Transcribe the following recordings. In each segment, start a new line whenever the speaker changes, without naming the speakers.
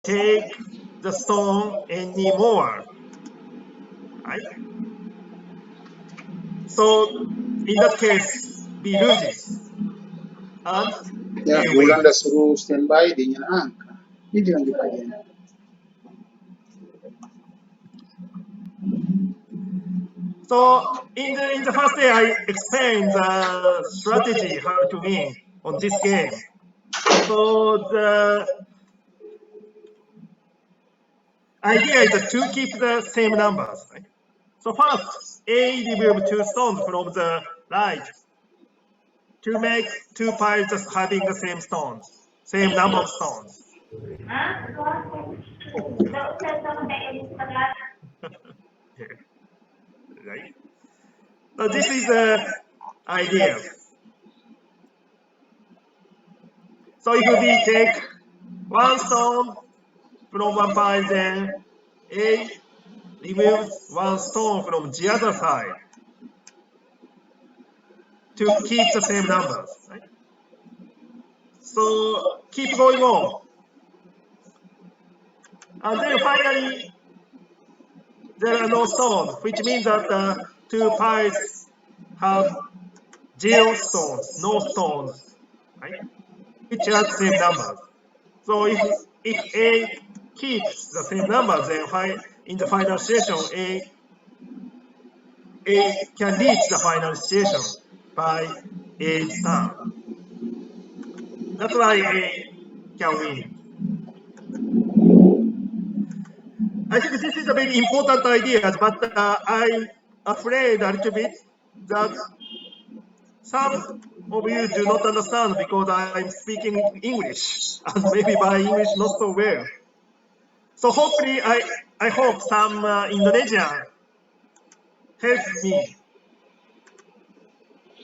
take the stone anymore. Right? So in that case, B loses and
Ya,
A
bulan dah
wins.
suruh standby, dia nyala angka. Ini jangan dipakai.
So in the first day, I explained the strategy how to win on this game. So the idea is to keep the same numbers. Right? So first, A remove two stones from the right to make two piles just having the same stones, same number of stones. Right? So this is the idea. So if we take one stone from one pile, then A removes one stone from the other side to keep the same numbers. Right? So keep going on. And then finally, there are no stones, which means that the two piles have zero stones, no stones, right? Which are the same numbers. So if A keeps the same numbers, then in the final situation, A can reach the final situation by A's turn. That's why A can win. I think this is a very important idea, but I'm afraid a little bit that some of you do not understand because I'm speaking English and maybe my English not so well. So hopefully I hope some Indonesian help me.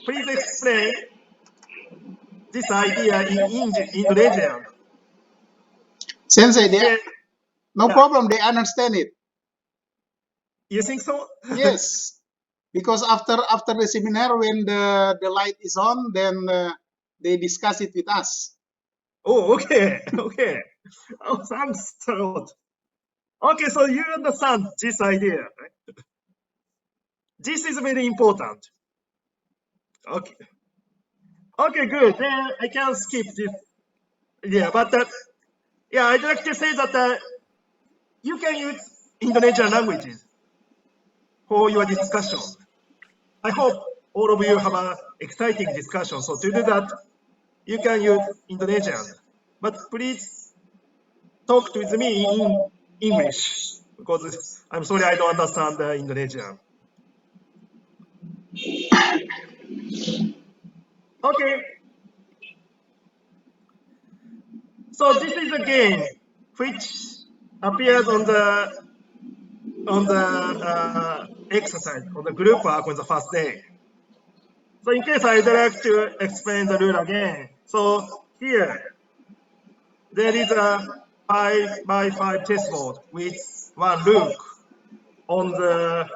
Please explain this idea in Indonesian.
Sensei,
Then,
no
yeah,
problem, they understand it.
you think so?
Yes, because after the seminar, when the light is on, then they discuss it with us.
Oh, okay, okay. Oh, thanks a lot. Okay, so you understand this idea, right? This is very important. Okay, okay, good. Then I can skip this. Yeah, but yeah, I'd like to say that you can use Indonesian languages for your discussion. I hope all of you have an exciting discussion. So to do that, you can use Indonesian. But please talk with me in English because I'm sorry I don't understand Indonesian. Okay, so this is a game which appears on the exercise on the group work on the first day. So in case I'd like to explain the rule again. So here there is a 5x5 chessboard with one rook on the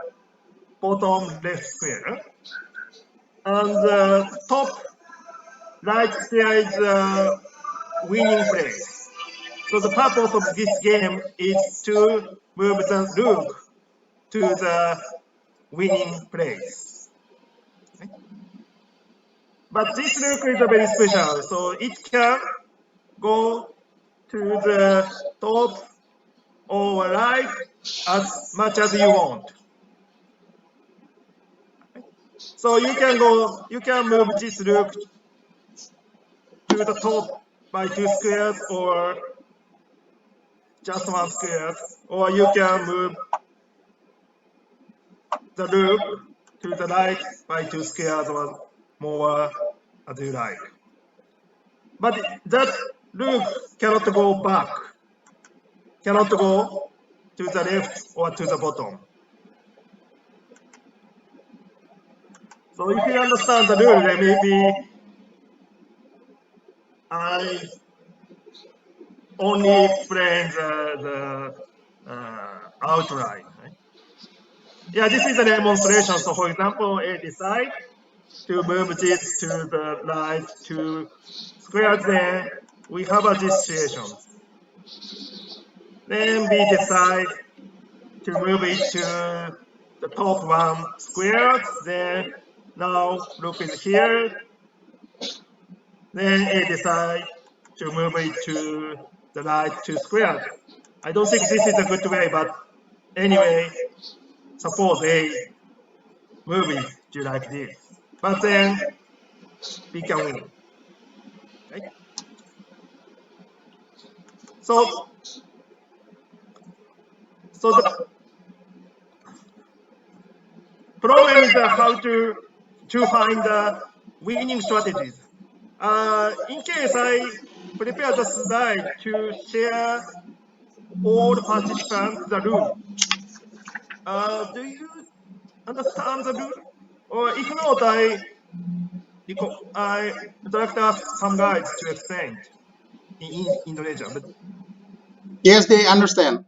bottom left square, and the top right square is the winning place. So the purpose of this game is to move the rook to the winning place. But this rook is a very special, so it can go to the top or right as much as you want. So you can move this rook to the top by 2 squares or just 1 square, or you can move the rook to the right by 2 squares or more as you like. But that rook cannot go back, cannot go to the left or to the bottom. So if you understand the rule, then maybe I only explain the outline. Right? Yeah, this is a demonstration. So for example, I decide to move this to the right 2 squares, then we have this situation. Then we decide to move it to the top one squared. Then now loop is here. Then A decide to move it to the right two squared. I don't think this is a good way, but anyway, suppose A move it to like this. But then we can win. Right? So the problem is how to find the winning strategies. In case I prepare the slide to share all participants the rule. Do you understand the rule? Or if not, I would like to ask some guys to explain in Indonesian. But
Yes, they understand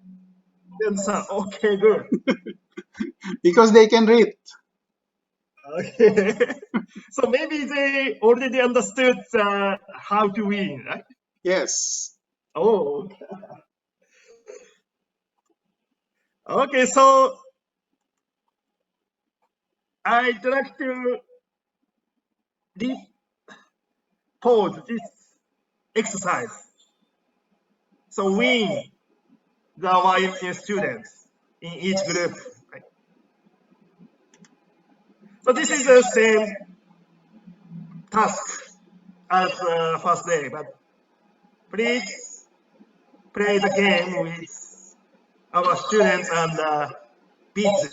they understand. Okay, good.
because they can read.
Okay. So maybe they already understood how to win, right?
Yes.
Oh, okay. So I'd like to pause this exercise. So win the YMCA students in each group. Right? So this is the same task as the first day, but please play the game with our students and beat them.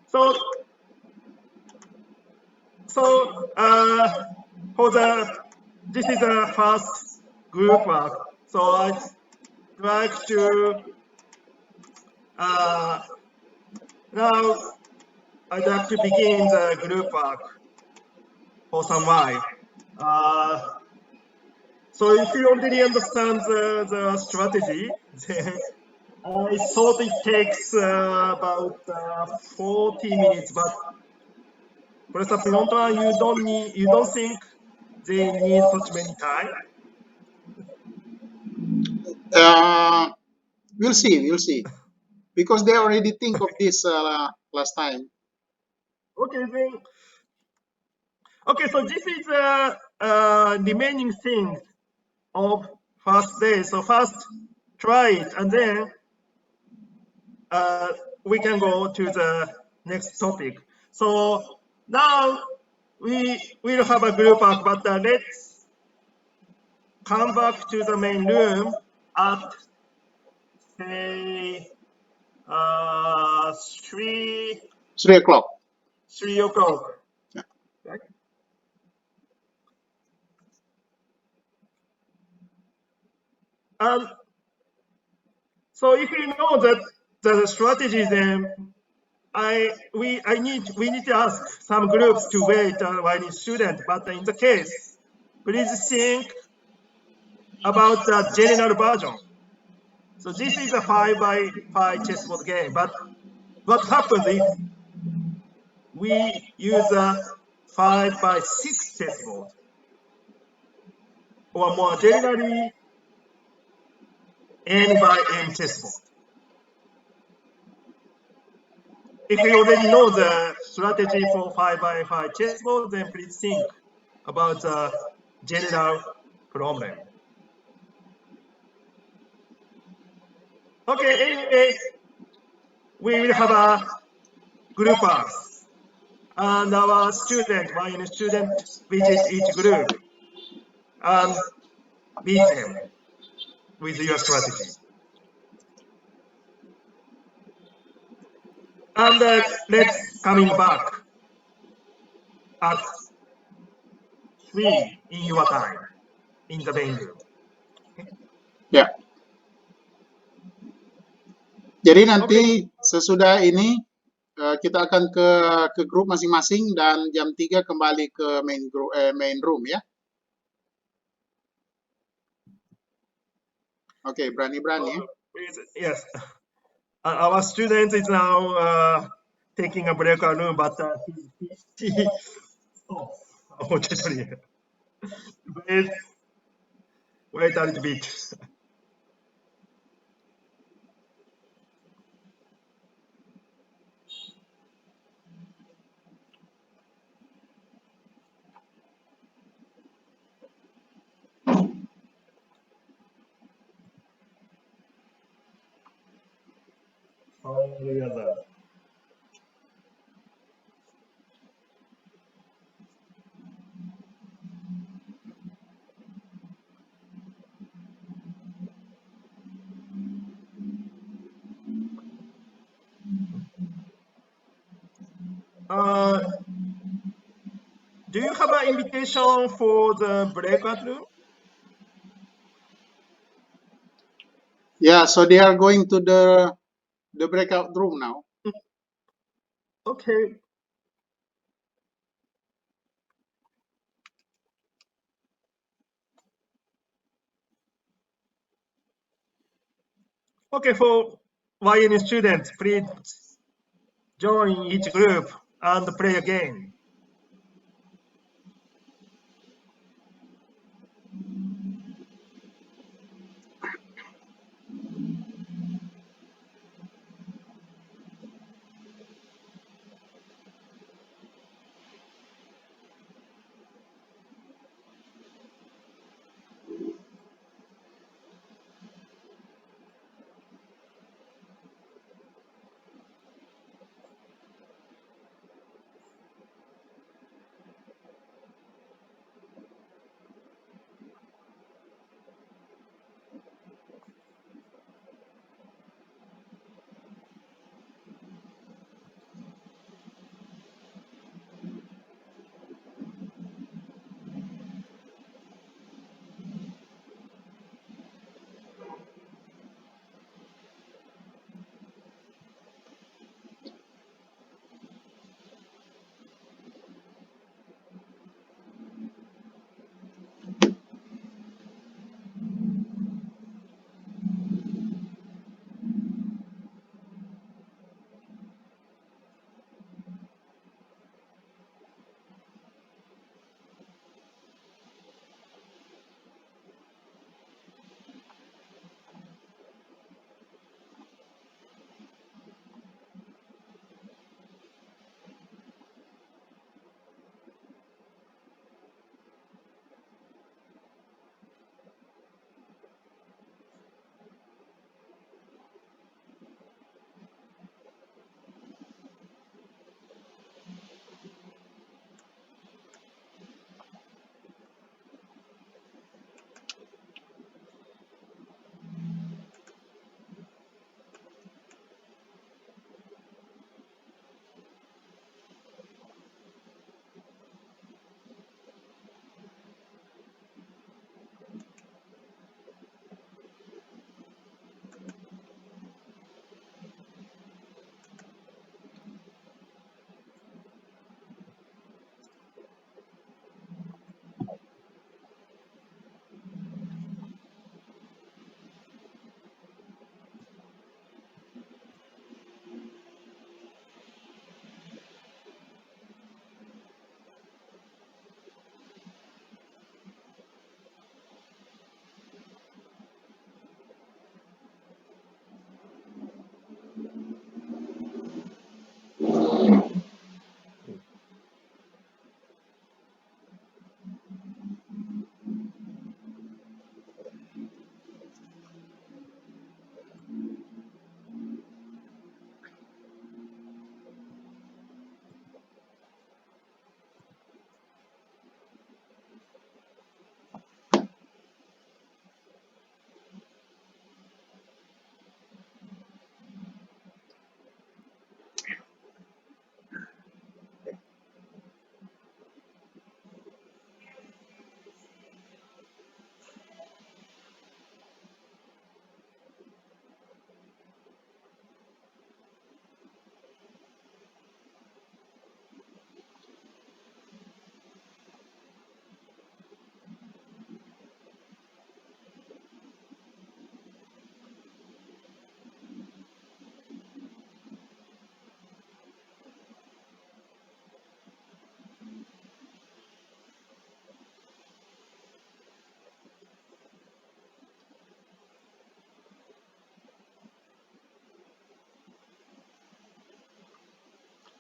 So for this is the first group work. So I'd like to now I'd like to begin the group work for some while. So if you already understand the strategy, then I thought it takes about 40 minutes, but Professor Pinonta, you don't think they need such many time?
We'll see, because they already think of this last time.
Okay, then. Okay, so this is remaining things of first day. So first try it, and then we can go to the next topic. So now we will have a group work, but let's come back to the main room at say
3 o'clock.
3 o'clock.
Yeah.
Right? And so if you know that the strategy, then we need to ask some groups to wait while it's student. But in the case, please think about the general version. So this is a 5x5 chessboard game. But what happens if we use a 5x6 chessboard? Or more generally, n/n chessboard. If you already know the strategy for 5x5 chessboard, then please think about the general problem. Okay, anyway, we will have a group house, and our student, one student, visit each group and beat them with your strategy. And let's coming back at 3 in your time in the main room.
Ya. Jadi nanti sesudah ini kita akan ke grup masing-masing dan jam 3 kembali ke main room ya. Oke, berani-berani ya.
Yes. Our student is now taking a breakout room, but Wait a little bit. All together. Do you have an invitation for the breakout room?
Yeah, so they are going to the breakout room now.
Okay. Okay, for YN students, please join each group and play a game.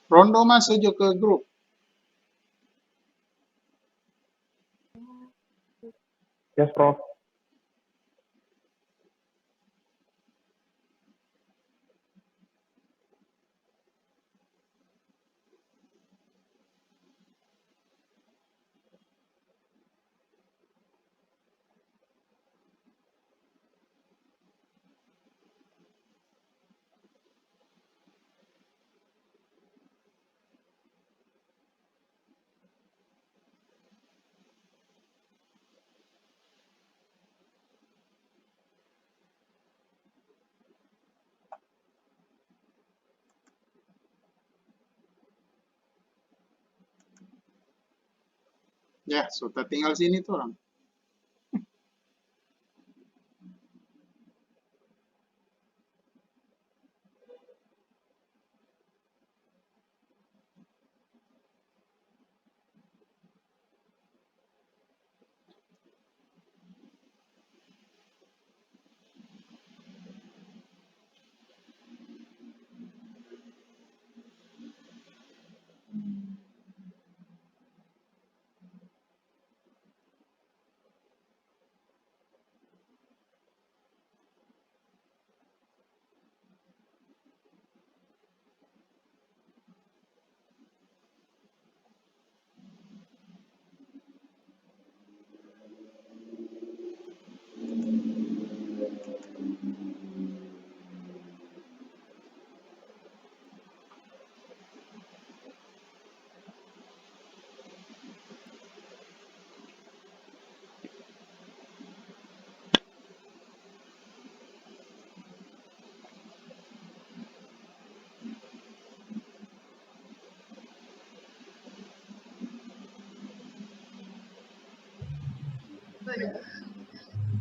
Rondo masuk juga ke grup.
Yes, Prof.
Ya, sudah tinggal sini tuh orang.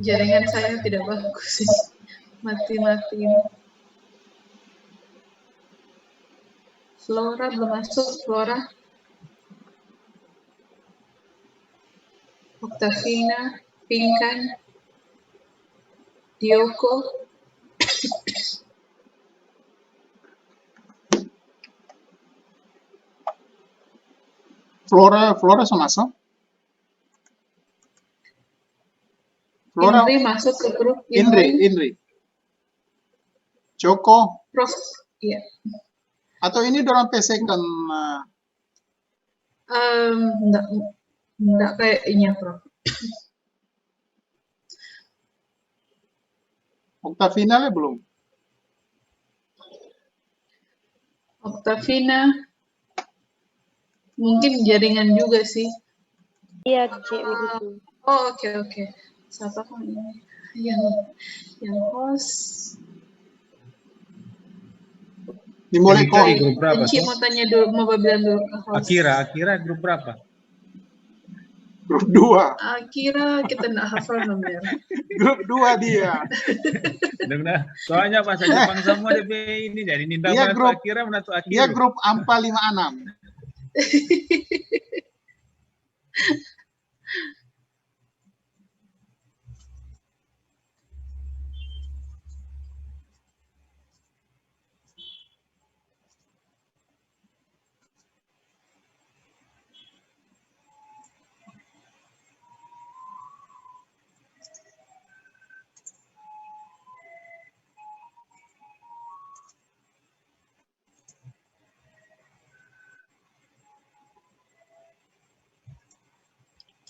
Jaringan saya tidak bagus. Mati-mati. Flora belum masuk, Flora. Octavina, Pinkan, Dioko.
Flora sudah masuk. Flora,
Indri masuk ke grup.
Indri. Joko.
Prof. Iya.
Atau ini dorang PC kan?
Enggak kayaknya, Prof.
Octavinanya belum.
Octavina mungkin jaringan juga sih.
Iya, Cik, begitu.
Oh, oke. Siapa kan ini? Yang host.
Dimulai
Kita di grup berapa?
Cik mau tanya dulu, mau bilang dulu ke host.
Akira grup berapa?
Grup 2.
Akira kita enggak hafal nomor.
Grup 2 dia.
Benar. Soalnya bahasa Jepang semua DP ini jadi Ninda
Dia
menatu
grup
Akira menatu Akira.
Dia grup AMPA 56.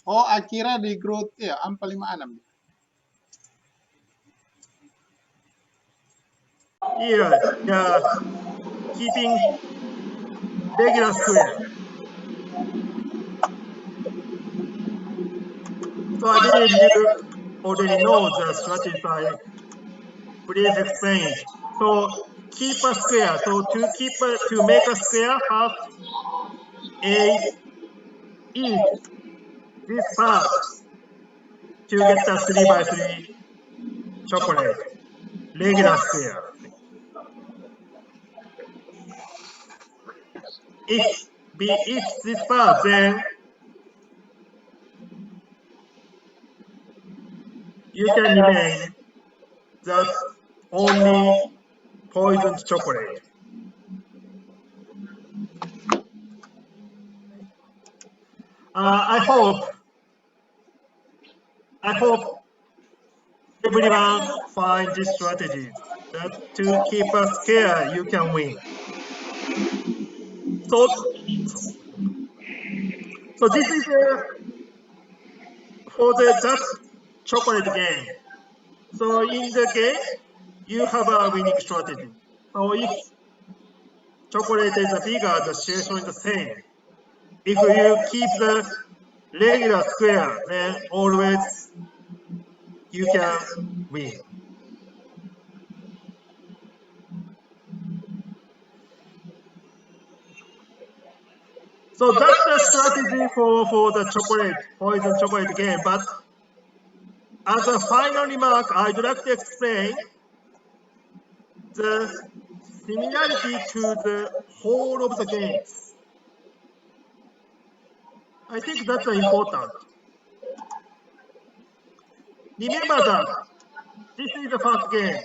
Oh, Akira di grup ya AMPA 56.
Yeah, keeping regular square. So I believe you already know the strategy I please explain. So keep a square. So to make a square, first eat this part to get the 3x3 chocolate, regular square. If we eat this part, then you can remain that only poisoned chocolate. I hope everyone find this strategy that to keep us scared, you can win. So this is for the just chocolate game. So in the game, you have a winning strategy. So if chocolate is bigger, the situation is the same. If you keep the regular square, then always you can win. So that's the strategy for the poison chocolate game. But as a final remark, I'd like to explain the similarity to the whole of the games. I think that's important. Remember that this is the first game,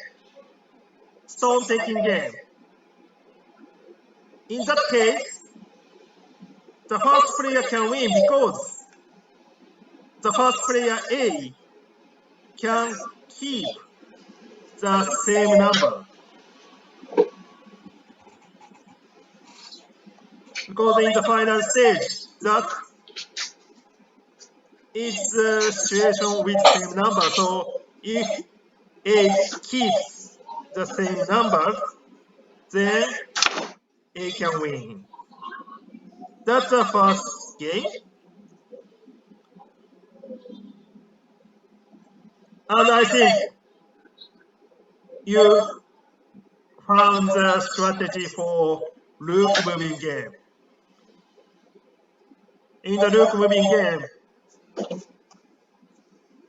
stone taking game. In that case, the first player can win because the first player A can keep the same number. Because in the final stage, that is the situation with same number. So if A keeps the same number, then A can win. That's the first game. And I think you found the strategy for loop moving game. In the loop moving game,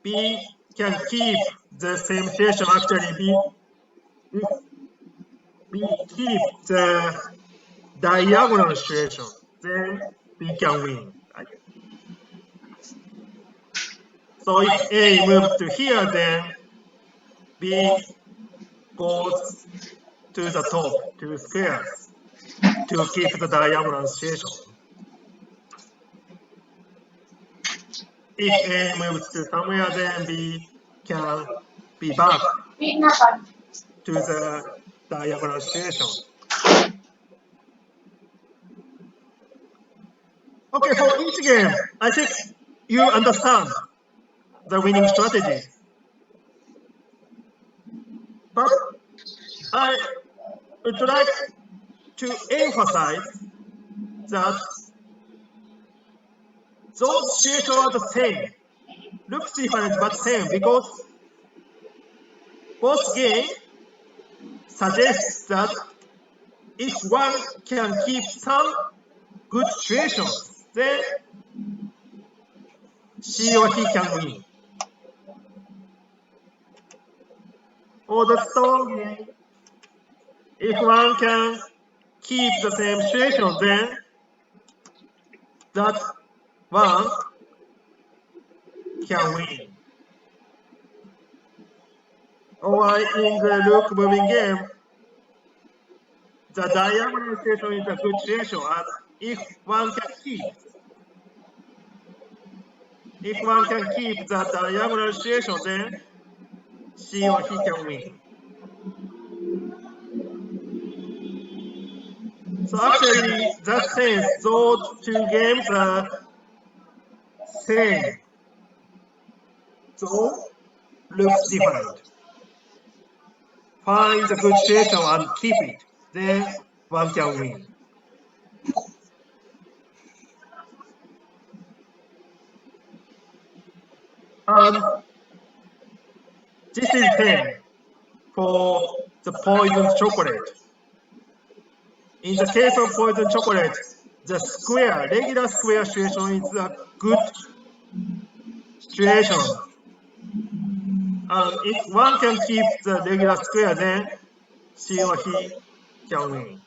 B can keep the same situation. Actually, if B keep the diagonal situation, then B can win. Right? So if A moves to here, then B goes to the top, to squares, to keep the diagonal situation. If A moves to somewhere, then B can be back to the diagonal situation. Okay, for each game, I think you understand the winning strategy. But I would like to emphasize that those situations are the same. Looks different but same because both games suggest that if one can keep some good situations, then she or he can win. For the stone game, if one can keep the same situation, then that one can win. Or in the loop moving game, the diagonal situation is a good situation, and if one can keep the diagonal situation, then she or he can win. So actually, that sense, those two games are same. So looks different. Find the good situation and keep it, then one can win. And this is same for the poison chocolate. In the case of poison chocolate, the regular square situation is a good situation. And if one can keep the regular square, then she or he can win.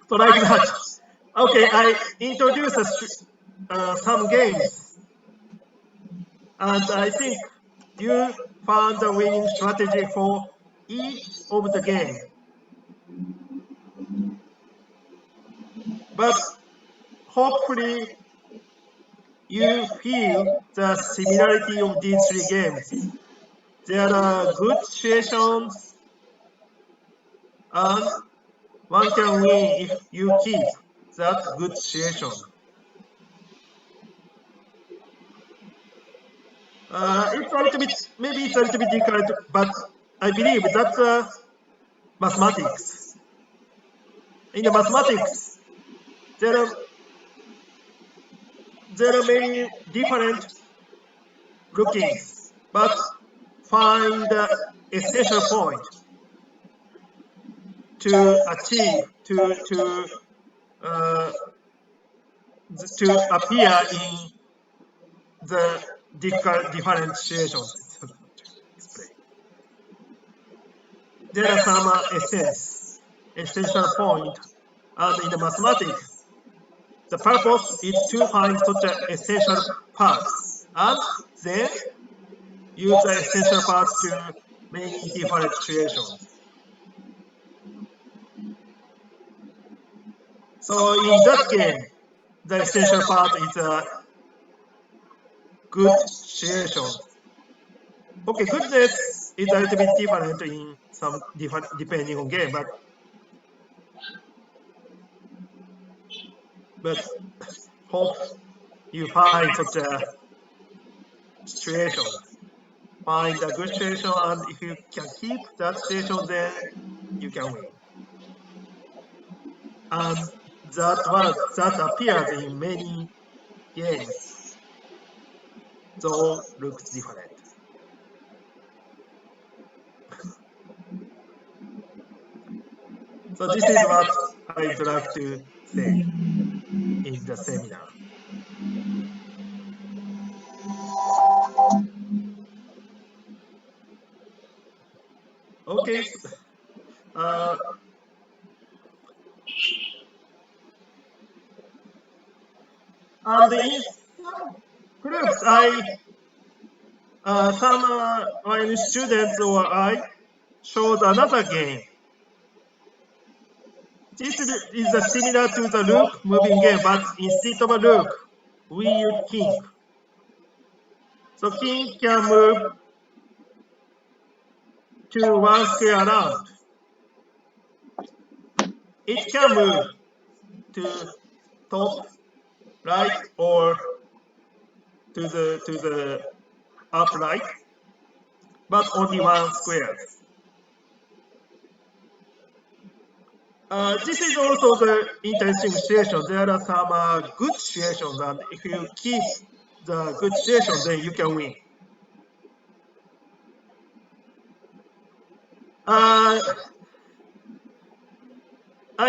So like that. Okay, I introduced some games. And I think you found the winning strategy for each of the game. but hopefully you feel the similarity of these three games. There are good situations, and one can win if you keep that good situation. It's a little bit, maybe it's a little bit difficult, but I believe that's mathematics. In the mathematics, there are many different lookings, but find the essential point to achieve, to appear in the different situations. There are some essential point, and in the mathematics, the purpose is to find such essential parts, and then use the essential parts to many different situations. So in that game, the essential part is a good situation. Okay, goodness is a little bit different in some different depending on game, but hope you find such a situation. Find a good situation, and if you can keep that situation, then you can win. And that appears in many games, though looks different. So this is what I'd like to say in the seminar. Okay. And in some groups, some students or I showed another game. This is similar to the Rook moving game, but instead of a Rook, we use King. So King can move to one square around. It can move to top, right, or to the upright, but only one square. This is also the interesting situation. There are some good situations, and if you keep the good situation, then you can win. I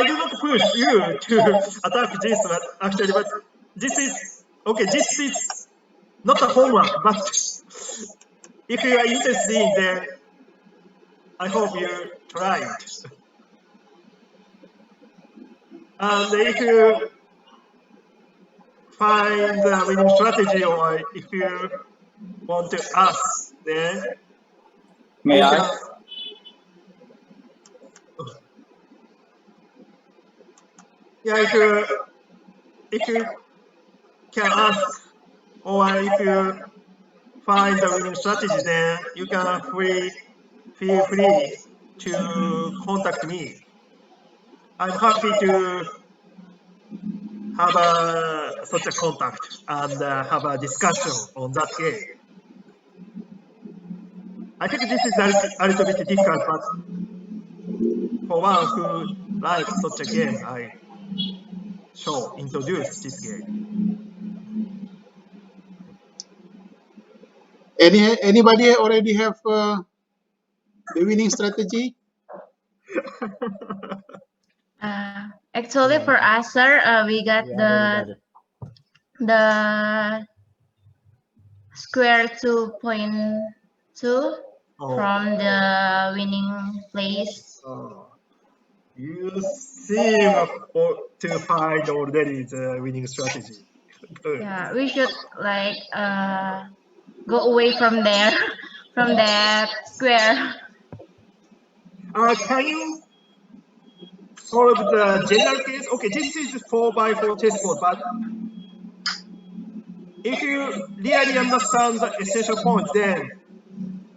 do not push you to attack this, but actually, this is okay. This is not a homework, but if you are interested, then I hope you try it. And if you find the winning strategy, or if you want to ask, then
May I?
Yeah, if you can ask, or if you find the winning strategy, then you can feel free to contact me. I'm happy to have such a contact and have a discussion on that game. I think this is a little bit difficult, but for one who likes such a game, I shall introduce this game.
Anybody already have the winning strategy?
Actually, for us, sir, we got the square 2.2 from the winning place.
You seem to find already the winning strategy. Good.
Yeah, we should like go away from there, from that square.
Can you solve the general case. Okay, this is 4x4 chessboard, but if you really understand the essential points, then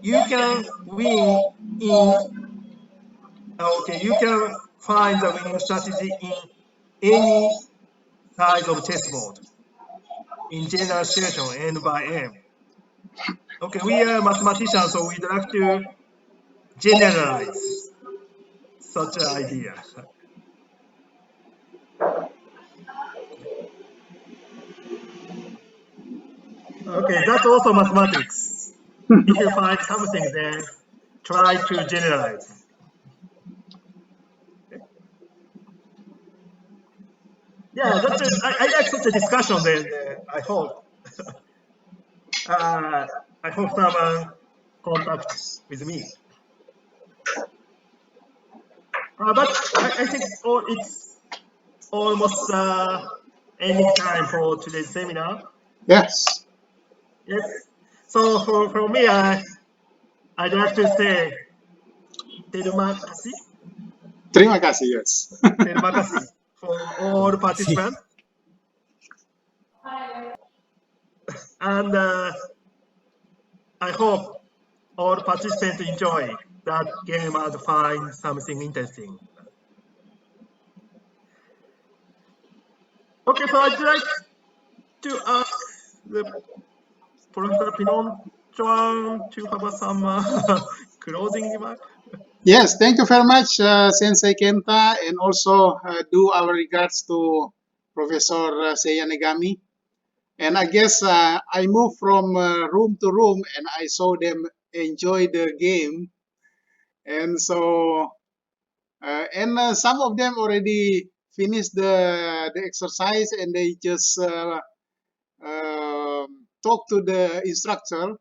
you can win in, okay, you can find the winning strategy in any size of chessboard in general situation, n by m. Okay, we are mathematicians, so we'd like to generalize such an idea. Okay, that's also mathematics. If you find something, then try to generalize. Yeah, I like such a discussion. Then I hope someone contacts with me. But I think it's almost ending time for today's seminar.
Yes.
Yes. So for me, I'd like to say terima kasih,
Terima kasih. Yes.
terima kasih for all participants, and I hope all participants enjoy that game and find something interesting. Okay, so I'd like to ask the Professor Pinon Chuan to have some closing remark.
Yes, thank you very much, Sensei Kenta, and also do our regards to Professor Seiya Negami. And I guess I moved from room to room and I saw them enjoy the game. And so, some of them already finished the exercise and they just talk to the instructor.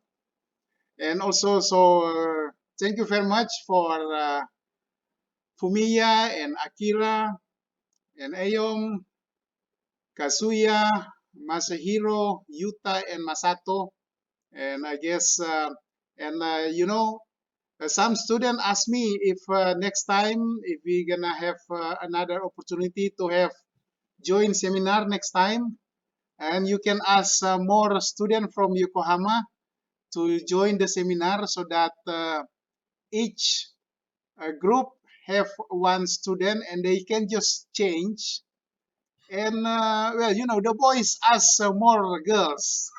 And also, so thank you very much for Fumiya and Akira and Ayom, Kazuya, Masahiro, Yuta, and Masato. And I guess, some student asked me if next time, if we're gonna have another opportunity to have join seminar next time, and you can ask more student from Yokohama to join the seminar so that each group have one student and they can just change. And the boys ask more girls.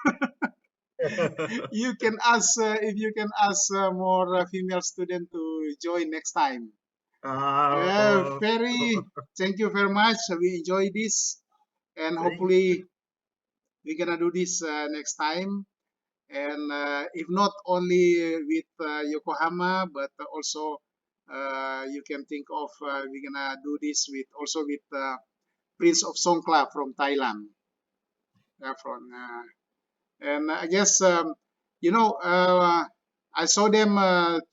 You can ask if you can ask more female student to join next time. Thank you very much. We enjoy this, and hopefully we're gonna do this next time. And if not only with Yokohama, but also you can think of we're gonna do this with also with Prince of Songkla from Thailand. And I guess I saw them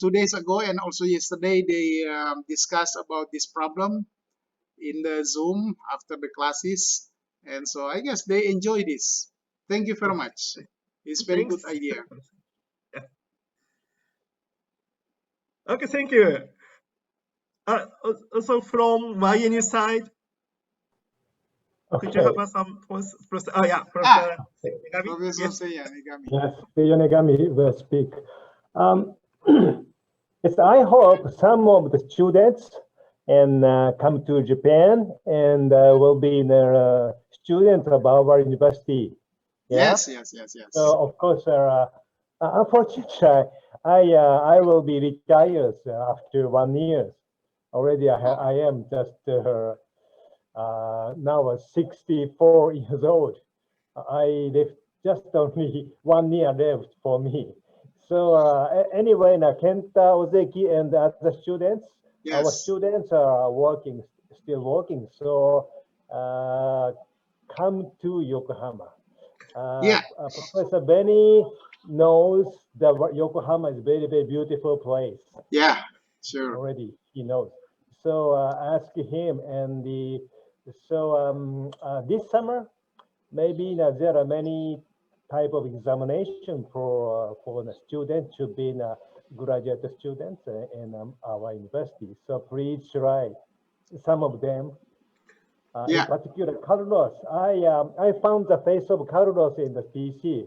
2 days ago and also yesterday. They discussed about this problem in the Zoom after the classes, and so I guess they enjoy this. Thank you very much. It's very good idea.
Okay, thank you. Also from YNU side, could you have some points? Oh yeah, Professor Negami.
Professor
Yes.
Seiya Negami.
Yes, Seiya Negami will speak. Yes, I hope some of the students and come to Japan and will be the students of our university. Yeah?
Yes.
So of course, unfortunately, I will be retired after 1 year. Already, I am just now 64 years old. I left just only 1 year left for me. So anyway, now Kenta, Ozeki, and the other students,
Yes.
our students are still working. So come to Yokohama. Professor Benny knows that Yokohama is very, very beautiful place.
Yeah, sure.
Already, he knows. So ask him. And this summer, maybe there are many type of examination for the students to be graduate students in our university. So please try some of them.
Yeah.
In particular, Carlos. I found the face of Carlos in the PC.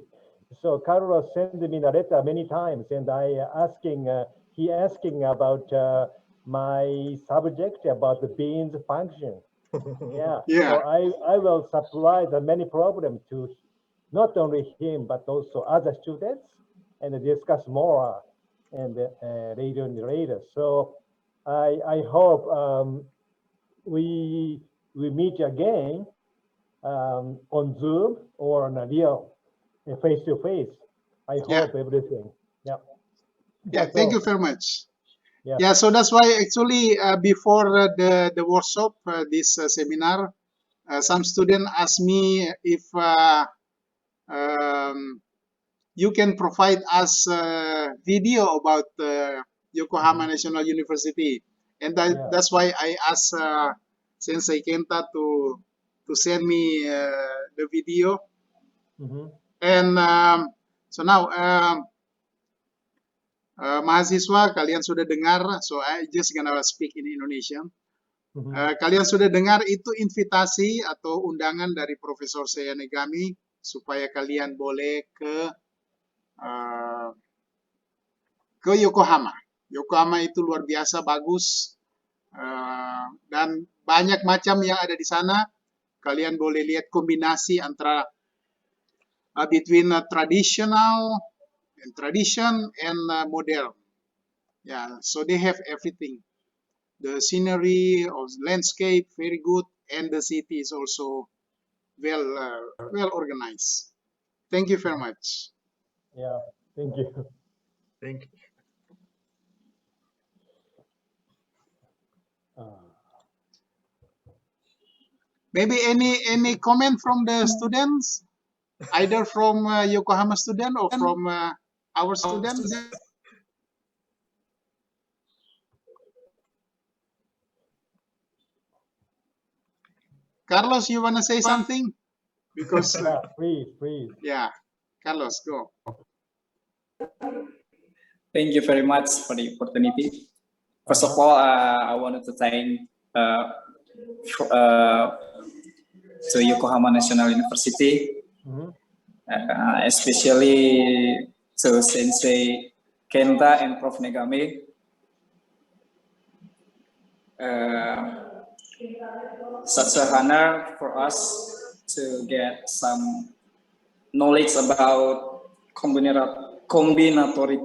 So Carlos sent me a letter many times, and he asking about my subject about the beans function. Yeah.
Yeah.
So I will supply the many problems to not only him but also other students, and discuss more and later and later. So I hope we meet again on Zoom or on a real face to face. I
Yeah.
hope everything. Yeah.
Yeah.
That's
Thank you
all.
very much.
Yeah.
Yeah. So that's why actually before the workshop, this seminar, some student asked me if you can provide us video about Yokohama National University, and
Yeah.
that's why I asked Sensei Kenta to send me the video.
Mhm.
And so now mahasiswa kalian sudah dengar, so I just gonna speak in Indonesian.
Mhm.
Kalian sudah dengar itu invitasi atau undangan dari Profesor Seiya Negami supaya kalian boleh ke Yokohama. Yokohama itu luar biasa bagus dan banyak macam yang ada di sana. Kalian boleh lihat kombinasi antara between traditional and tradition and modern. Yeah, so they have everything. The scenery of landscape very good, and the city is also well organized. Thank you very much.
Yeah. Thank you.
Thank you.
Maybe any comment from the students, either from Yokohama student or from our students? Carlos, you wanna say something? Because
Yeah. Please.
yeah, Carlos, go.
Thank you very much for the opportunity. First of all, I wanted to thank to Yokohama National University,
Mhm.
especially to Sensei Kenta and Prof. Negami. Such a honor for us to get some knowledge about combinatory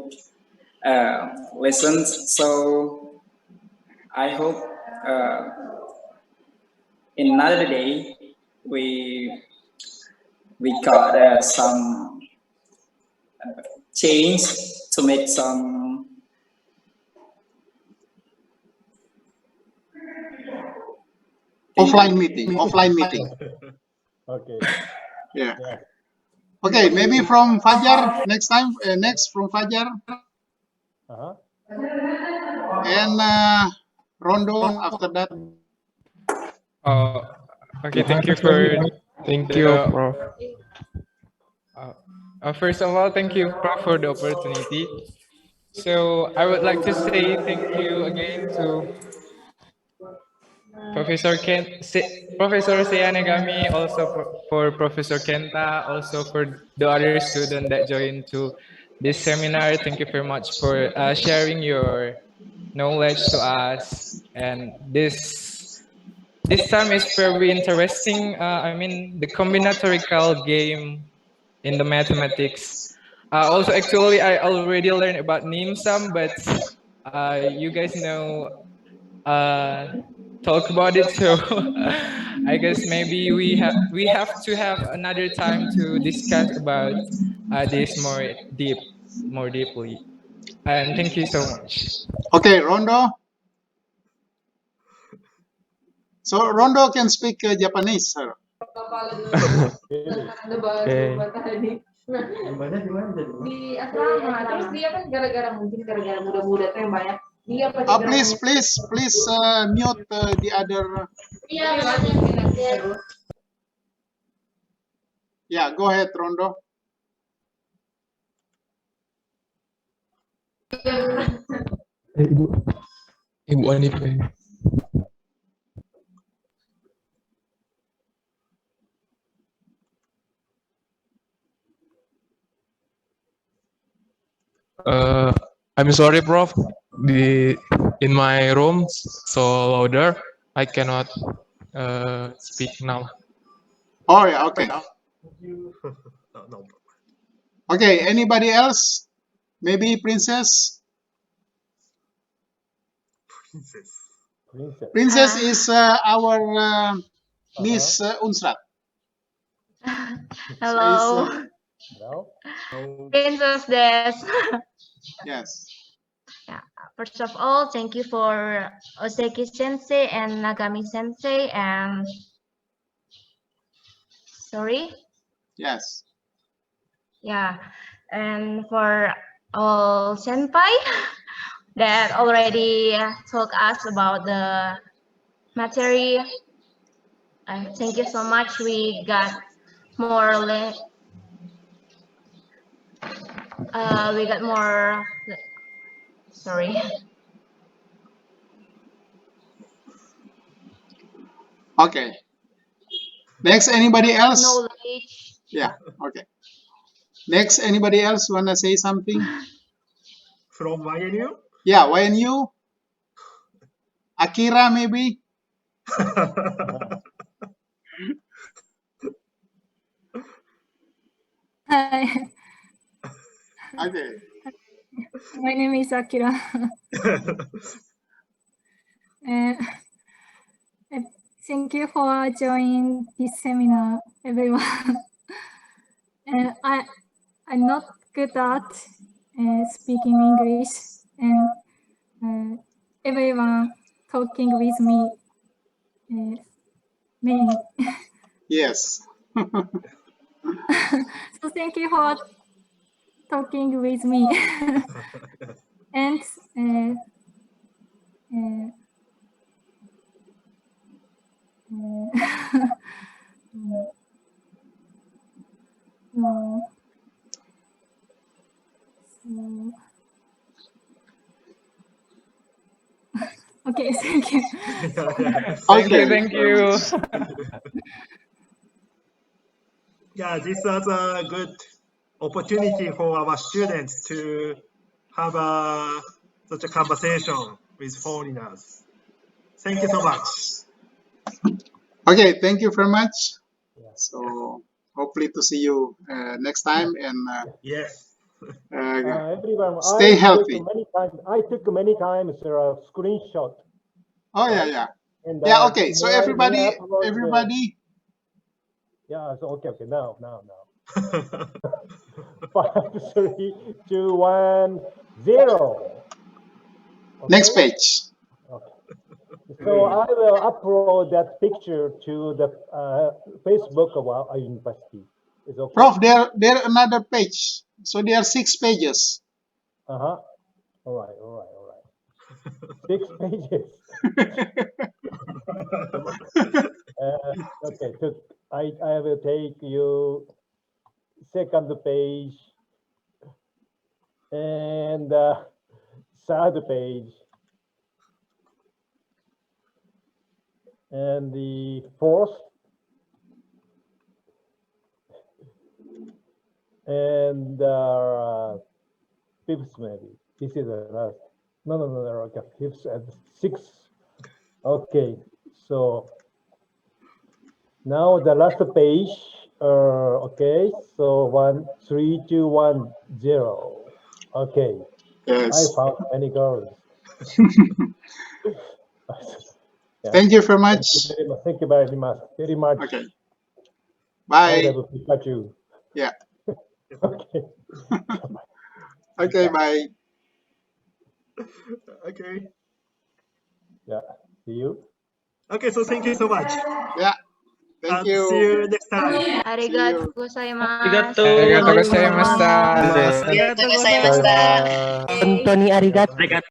lessons. So I hope in another day we got some change to make some
Offline meeting.
Okay.
Yeah.
Yeah.
Okay, maybe from Fajar next time. Next from Fajar
Uh-huh.
and Rondo after that.
Oh, okay. Thank you Prof. First of all, thank you, Prof, for the opportunity. So I would like to say thank you again to Professor Seiya Negami, also for Professor Kenta, also for the other student that joined to this seminar. Thank you very much for sharing your knowledge to us. And this time is very interesting. I mean, the combinatorial game in the mathematics. Also, actually, I already learned about NIM-SUM, but you guys know talk about it. So I guess maybe we have to have another time to discuss about this more deeply. And thank you so much.
Okay, Rondo. So Rondo can speak Japanese, sir.
Really?
Di asrama terus dia kan gara-gara muda-muda teh banyak dia
Please mute the other.
iya makanya
Yeah, go ahead, Rondo.
Ibu Anip. I'm sorry, Prof. In my room so louder, I cannot speak now.
Oh yeah, okay.
No.
Okay, anybody else? Maybe Princess? Princess is our Miss Unsrat.
Hello. Princess Des.
Yes.
Yeah. First of all, thank you for Oseki Sensei and Nagami Sensei and sorry.
Yes.
Yeah, and for all senpai that already told us about the material. Thank you so much. We got more. We got more. Sorry.
Okay. Next, anybody else?
Knowledge.
Yeah. Okay. Next, anybody else wanna say something?
From YNU?
Yeah, YNU. Akira, maybe.
Hi,
Okay.
my name is Akira. Uh, Thank you for joining this seminar, everyone. I'm not good at speaking English, and everyone talking with me many.
Yes.
So thank you for talking with me. And no. So, okay, thank you.
Thank you.
Yeah, this was a good opportunity for our students to have such a conversation with foreigners. Thank you so much.
Okay, thank you very much. So hopefully to see you next time, and
yes.
Everyone,
stay healthy.
I took many times a screenshot.
Oh yeah, yeah.
And,
Yeah, okay. So
may I
everybody.
Yeah, so okay, now. 5, 3, 2, 1, 0. Okay?
Next page.
Okay. So I will upload that picture to the Facebook of our university. Is okay?
Prof, there another page. So there are 6 pages.
All right. 6 pages. Okay, so I will take you second page and third page and the fourth and fifth maybe. This is the last. No, okay, fifth and sixth. Okay, so now the last page. Okay, so 1, 3, 2, 1, 0. Okay.
Yes.
I found many girls. Yeah.
Thank you very much.
Thank you very much.
Okay. Bye.
I love Pikachu.
Yeah.
Okay.
Okay, bye.
Okay.
Yeah. See you.
Okay, so thank you so much.
Yeah. Thank you.
See you next time.
Arigatou gozaimasu.
Arigatou gozaimashita.
Arigatou gozaimashita.
Anthony arigato.